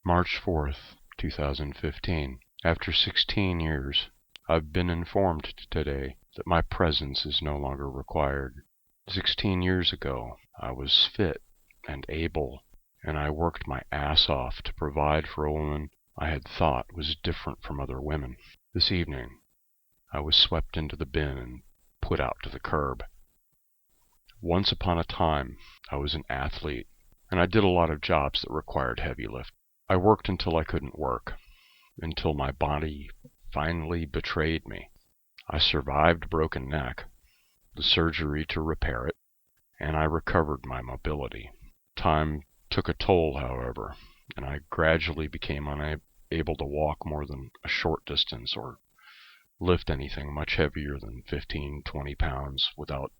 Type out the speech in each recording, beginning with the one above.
March 4th, 2015. After 16 years, I've been informed today that my presence is no longer required. 16 years ago, I was fit and able, and I worked my ass off to provide for a woman I had thought was different from other women. This evening, I was swept into the bin and put out to the curb. Once upon a time, I was an athlete, and I did a lot of jobs that required heavy lifting. I worked until I couldn't work, until my body finally betrayed me. I survived a broken neck, the surgery to repair it, and I recovered my mobility. Time took a toll, however, and I gradually became unable to walk more than a short distance or lift anything much heavier than 15-20 pounds without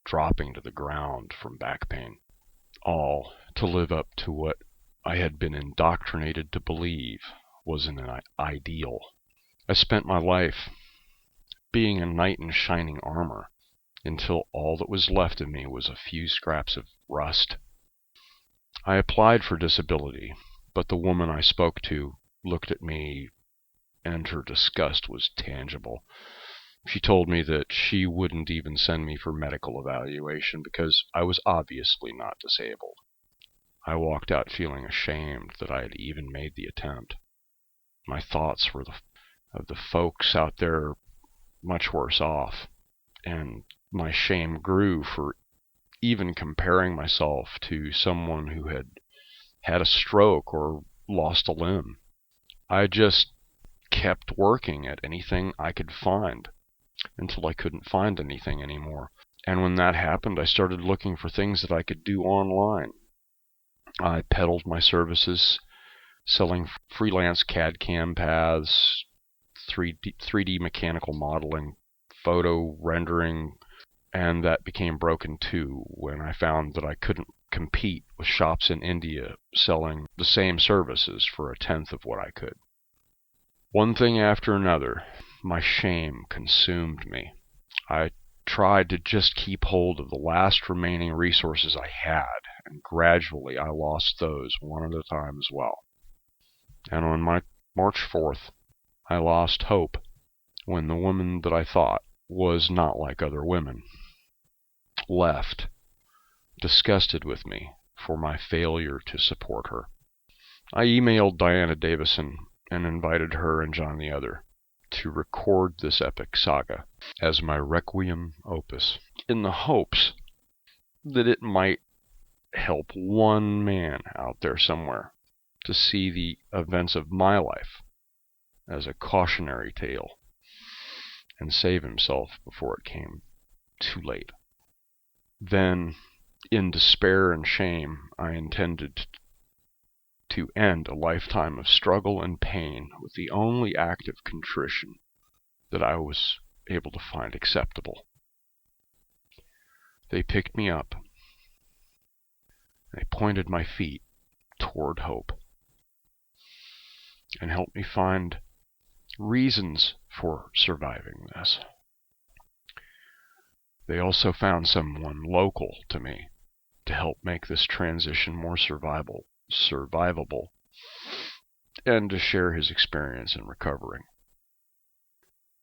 dropping to the ground from back pain. All to live up to what I had been indoctrinated to believe was an ideal. I spent my life being a knight in shining armor until all that was left of me was a few scraps of rust. I applied for disability, but the woman I spoke to looked at me and her disgust was tangible. She told me that she wouldn't even send me for medical evaluation because I was obviously not disabled. I walked out feeling ashamed that I had even made the attempt. My thoughts were of the folks out there much worse off, and my shame grew for even comparing myself to someone who had had a stroke or lost a limb. I just kept working at anything I could find until I couldn't find anything anymore. And when that happened, I started looking for things that I could do online. I peddled my services, selling freelance CAD/CAM paths, 3D mechanical modeling, photo rendering, and that became broken too when I found that I couldn't compete with shops in India selling the same services for 1/10 of what I could. One thing after another, my shame consumed me. I tried to just keep hold of the last remaining resources I had, and gradually I lost those one at a time as well. And on my March 4th, I lost hope when the woman that I thought was not like other women left, disgusted with me for my failure to support her. I emailed Diana Davison and invited her and John the Other to record this epic saga as my Requiem Opus, in the hopes that it might help one man out there somewhere to see the events of my life as a cautionary tale and save himself before it came too late. Then, in despair and shame, I intended to end a lifetime of struggle and pain with the only act of contrition that I was able to find acceptable. They picked me up. They pointed my feet toward hope and helped me find reasons for surviving this. They also found someone local to me to help make this transition more survivable, and to share his experience in recovering.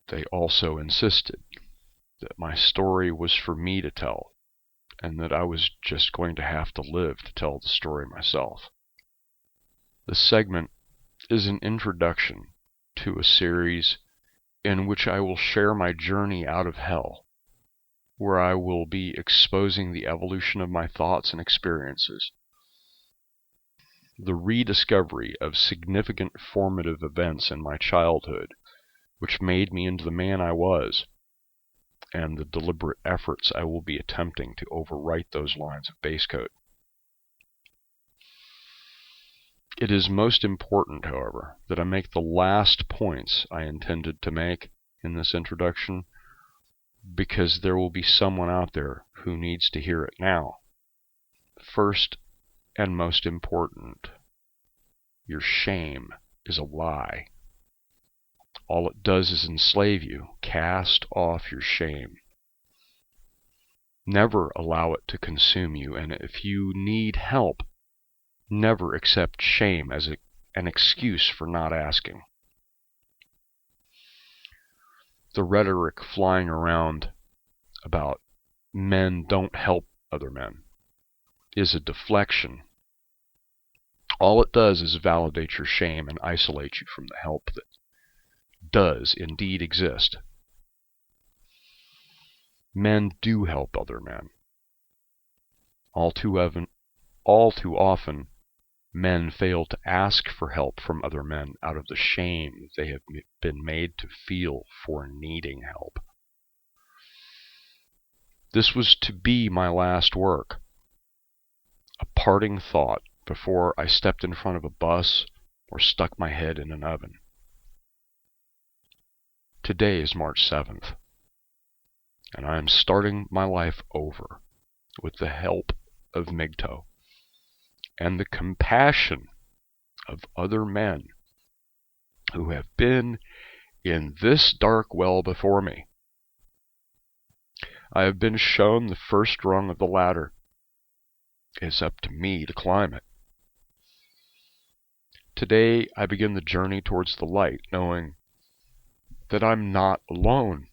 They also insisted that my story was for me to tell, and that I was just going to have to live to tell the story myself. This segment is an introduction to a series in which I will share my journey out of hell, where I will be exposing the evolution of my thoughts and experiences, the rediscovery of significant formative events in my childhood which made me into the man I was, and the deliberate efforts I will be attempting to overwrite those lines of base code. It is most important, however, that I make the last points I intended to make in this introduction, because there will be someone out there who needs to hear it now. First and most important, your shame is a lie. All it does is enslave you. Cast off your shame. Never allow it to consume you, and if you need help, never accept shame as a an excuse for not asking. The rhetoric flying around about men don't help other men is a deflection. All it does is validate your shame and isolate you from the help that does indeed exist. Men do help other men. All too often, men fail to ask for help from other men out of the shame they have been made to feel for needing help. This was to be my last work, a parting thought before I stepped in front of a bus or stuck my head in an oven. Today is March 7th, and I am starting my life over with the help of Migto and the compassion of other men who have been in this dark well before me. I have been shown the first rung of the ladder. It is up to me to climb it. Today I begin the journey towards the light, knowing that I'm not alone,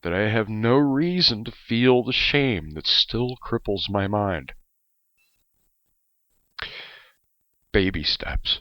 that I have no reason to feel the shame that still cripples my mind. Baby steps.